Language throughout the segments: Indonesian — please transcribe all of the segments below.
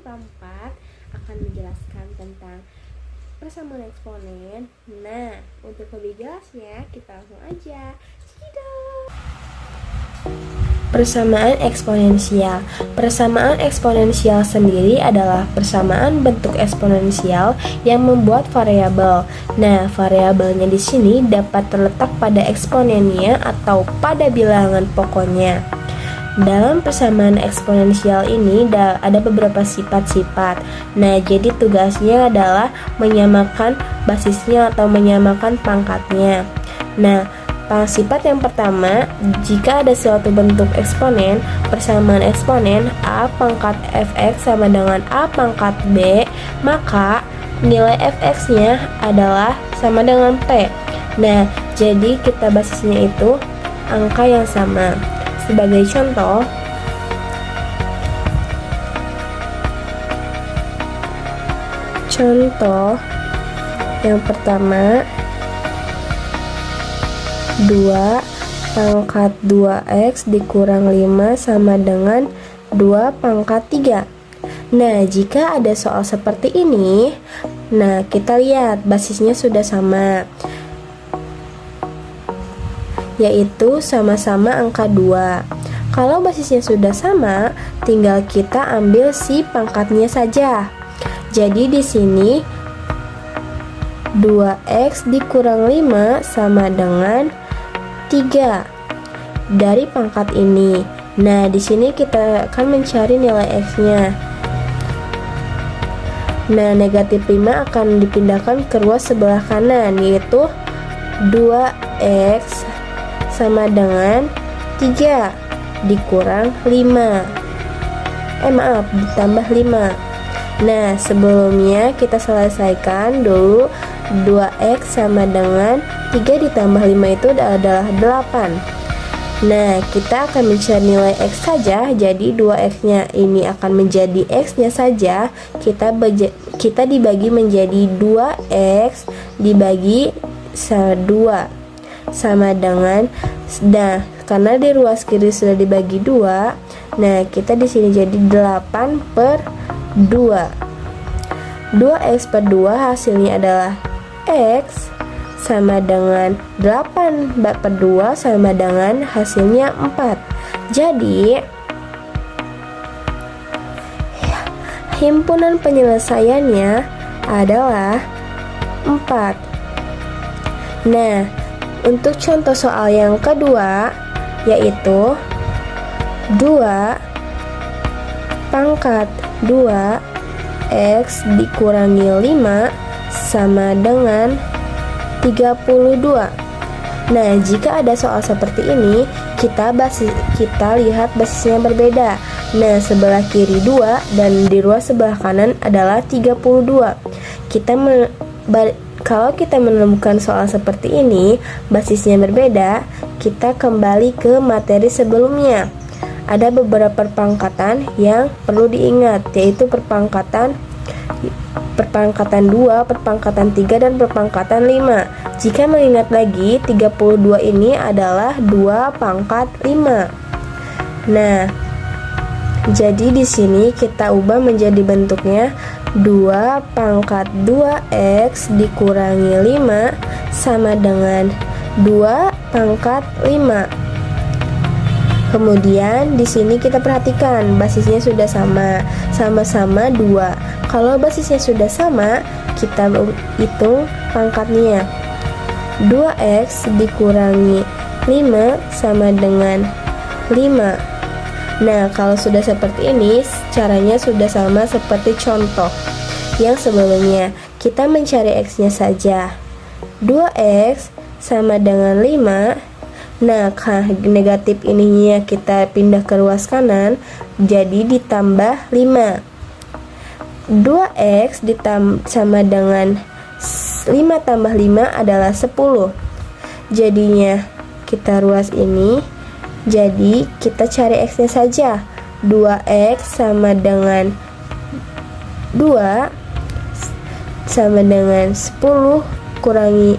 keempat akan menjelaskan tentang persamaan eksponen. Nah, untuk lebih jelasnya kita langsung aja. Cekidot. Persamaan eksponensial. Persamaan eksponensial sendiri adalah persamaan bentuk eksponensial yang membuat variabel. Nah, variabelnya di sini dapat terletak pada eksponennya atau pada bilangan pokoknya. Dalam persamaan eksponensial ini ada beberapa sifat-sifat. Nah, jadi tugasnya adalah menyamakan basisnya atau menyamakan pangkatnya. Nah, sifat yang pertama, jika ada suatu bentuk eksponen, persamaan eksponen A pangkat fx sama dengan A pangkat b, maka nilai fx-nya adalah sama dengan p. Nah, jadi kita basisnya itu angka yang sama. Sebagai contoh yang pertama, 2 pangkat 2x dikurang 5 sama dengan 2 pangkat 3. Nah, jika ada soal seperti ini, nah kita lihat basisnya sudah sama, yaitu sama-sama angka 2. Kalau basisnya sudah sama, tinggal kita ambil si pangkatnya saja. Jadi di sini 2x dikurang 5 sama dengan 3 dari pangkat ini. Nah, di sini kita akan mencari nilai x-nya. Nah, negatif 5 akan dipindahkan ke ruas sebelah kanan, yaitu 2x sama dengan 3 dikurang 5. Ditambah 5. Nah, sebelumnya kita selesaikan dulu 2x sama dengan 3 ditambah 5 itu adalah 8. Nah, kita akan mencari nilai x saja. Jadi 2x-nya ini akan menjadi x-nya saja. Kita dibagi menjadi 2x dibagi 2 sama dengan, nah karena di ruas kiri sudah dibagi 2, nah kita di sini jadi 8/2. 2x per 2 hasilnya adalah x sama dengan 8/2 sama dengan hasilnya 4. Jadi himpunan penyelesaiannya adalah 4. Nah, untuk contoh soal yang kedua, yaitu 2 pangkat 2x dikurangi 5 sama dengan 32. Nah, jika ada soal seperti ini, kita lihat basisnya berbeda. Nah, sebelah kiri 2 dan di ruas sebelah kanan adalah 32. Kalau kita menemukan soal seperti ini, basisnya berbeda, kita kembali ke materi sebelumnya. Ada beberapa perpangkatan yang perlu diingat, yaitu perpangkatan 2, perpangkatan 3, dan perpangkatan 5. Jika mengingat lagi, 32 ini adalah 2 pangkat 5. Nah, jadi di sini kita ubah menjadi bentuknya 2 pangkat 2x dikurangi 5 sama dengan 2 pangkat 5. Kemudian di sini kita perhatikan basisnya sudah sama-sama 2. Kalau basisnya sudah sama, kita hitung pangkatnya. 2x dikurangi 5 sama dengan 5. Nah, kalau sudah seperti ini, caranya sudah sama seperti contoh yang sebelumnya. Kita mencari x-nya saja. 2x sama dengan 5. Nah, negatif ininya kita pindah ke ruas kanan, jadi ditambah 5. 2x sama dengan 5 tambah 5 adalah 10. Jadinya kita ruas ini, jadi kita cari x-nya saja. 2x sama dengan 2 sama dengan 10 kurangi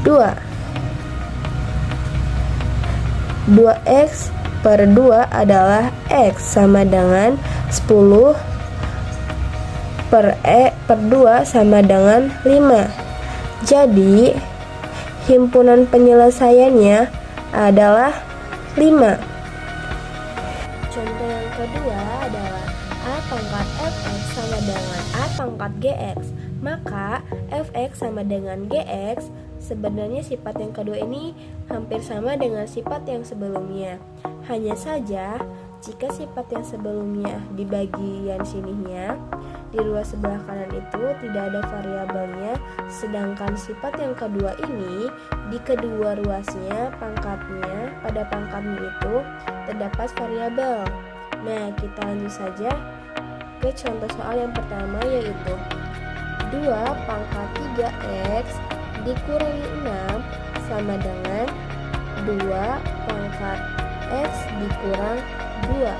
2. 2x per 2 adalah x sama dengan 10 per 2 sama dengan 5. Jadi himpunan penyelesaiannya adalah 5. Contoh yang kedua adalah A pangkat fx sama dengan A pangkat gx. Maka fx sama dengan gx, sebenarnya sifat yang kedua ini hampir sama dengan sifat yang sebelumnya. Hanya saja jika sifat yang sebelumnya di bagian sininya di ruas sebelah kanan itu tidak ada variabelnya, sedangkan sifat yang kedua ini di kedua ruasnya pangkatnya pada pangkatnya itu terdapat variabel. Nah, kita lanjut saja ke contoh soal yang pertama, yaitu 2 pangkat 3x dikurangi 6 sama dengan 2 pangkat x dikurang 2.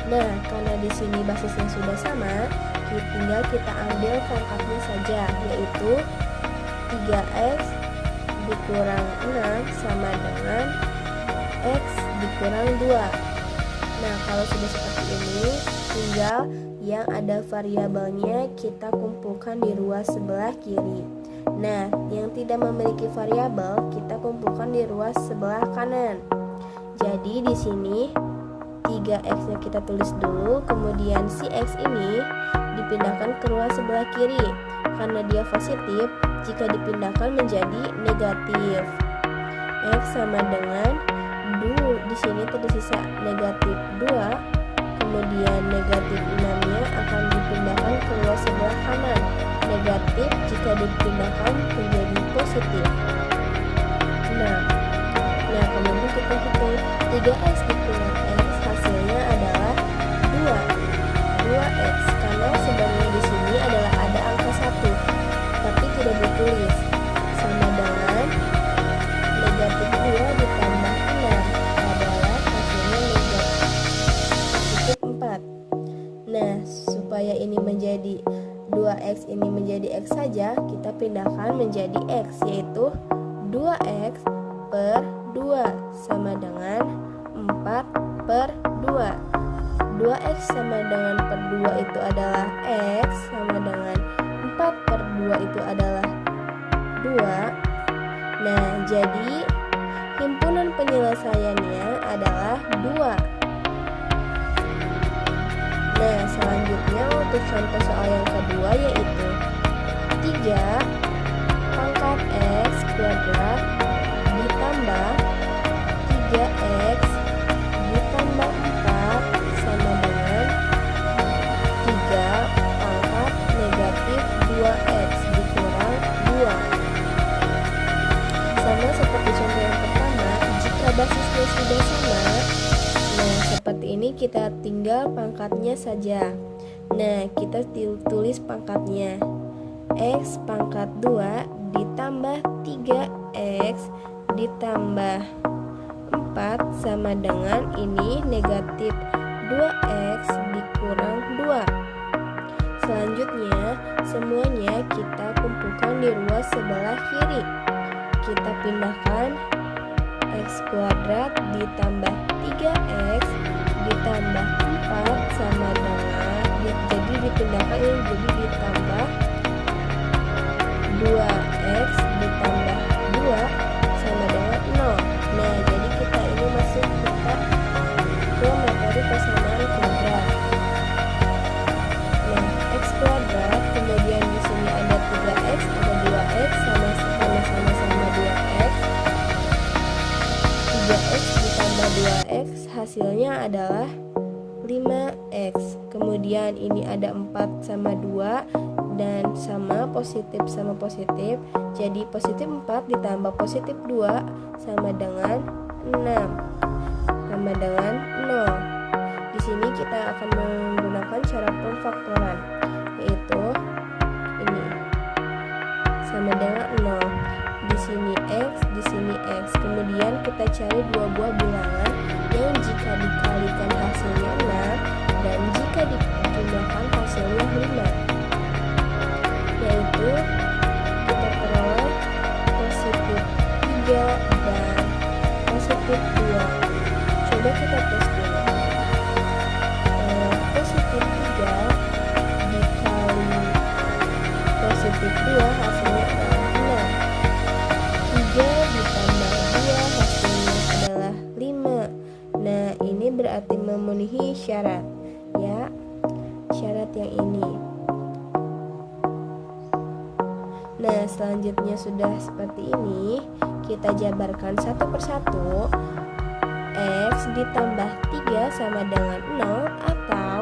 Nah, karena di sini basisnya sudah sama, tinggal kita ambil pangkatnya saja, yaitu 3x dikurang 6 sama dengan x dikurang 2. Nah, kalau sudah seperti ini, tinggal yang ada variabelnya kita kumpulkan di ruas sebelah kiri. Nah, yang tidak memiliki variabel kita kumpulkan di ruas sebelah kanan. Jadi di sini 3x-nya kita tulis dulu, kemudian si x ini dipindahkan ke ruas sebelah kiri. Karena dia positif, jika dipindahkan menjadi negatif. X sama dengan di sini tersisa negatif 2, kemudian negatif 6-nya akan dipindahkan ke ruas sebelah kanan. Negatif jika dipindahkan menjadi positif. Nah, kemudian kita hitung 3x dikurang x, hasilnya adalah 2x, karena sebenarnya di sini adalah ada angka 1 tapi tidak ditulis, sama dengan negatif 2 ditambah 6 adalah hasilnya negatif 4. Nah, supaya ini menjadi 2x ini menjadi x saja, kita pindahkan menjadi x, yaitu 2x per 2 sama dengan 4 per 2. 2x sama dengan per 2 itu adalah x, sama dengan 4 per 2 itu adalah 2. Nah, jadi himpunan penyelesaiannya adalah 2. Nah, selanjutnya untuk contoh soal yang kedua, yaitu 3 pangkat x kuadrat ditambah 3x ditambah 4 sama dengan 3 pangkat negatif 2x dikurang 2. Sama seperti contoh yang pertama, jika basisnya sudah sama, nah seperti ini kita tinggal pangkatnya saja. Nah, kita tulis pangkatnya, x pangkat 2 ditambah 3x ditambah 4 sama dengan ini negatif 2x dikurang 2. Selanjutnya semuanya kita kumpulkan di ruas sebelah kiri. Kita pindahkan x kuadrat ditambah 3x ditambah 4 sama dengan, jadi dipindahkan ini jadi ditambah 2x ditambah 2 sama dengan 0. Nah, jadi kita ini masuk ke materi persamaan kuadrat. Nah, x kuadrat, kemudian di sini ada 3x, ada 2x sama-sama 2x. 3x ditambah 2x hasilnya adalah 5x. Kemudian ini ada 4 sama 2 dan sama positif sama positif. Jadi positif 4 ditambah positif 2 sama dengan 6 sama dengan 0. Di sini kita akan menggunakan cara pemfaktoran, yaitu ini sama dengan 0. Di sini x, di sini x. Kemudian kita cari dua buah bilangan yang jika dikalikan hasilnya 6 dan jika dijumlahkan hasilnya 5, yaitu kita peroleh positif 3 dan positif 2. Coba kita tes dulu. Positif 3 syarat yang ini. Nah, selanjutnya sudah seperti ini, kita jabarkan satu persatu. X ditambah 3 sama dengan 0 atau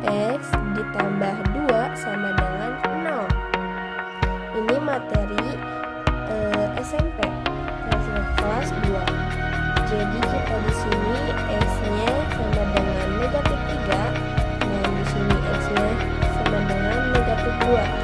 X ditambah 2 sama dengan 0. Ini materi SMP kelas 2. Jadi kita di sini X-nya sama dengan negatif 3 dan di sini X-nya sama dengan negatif 2.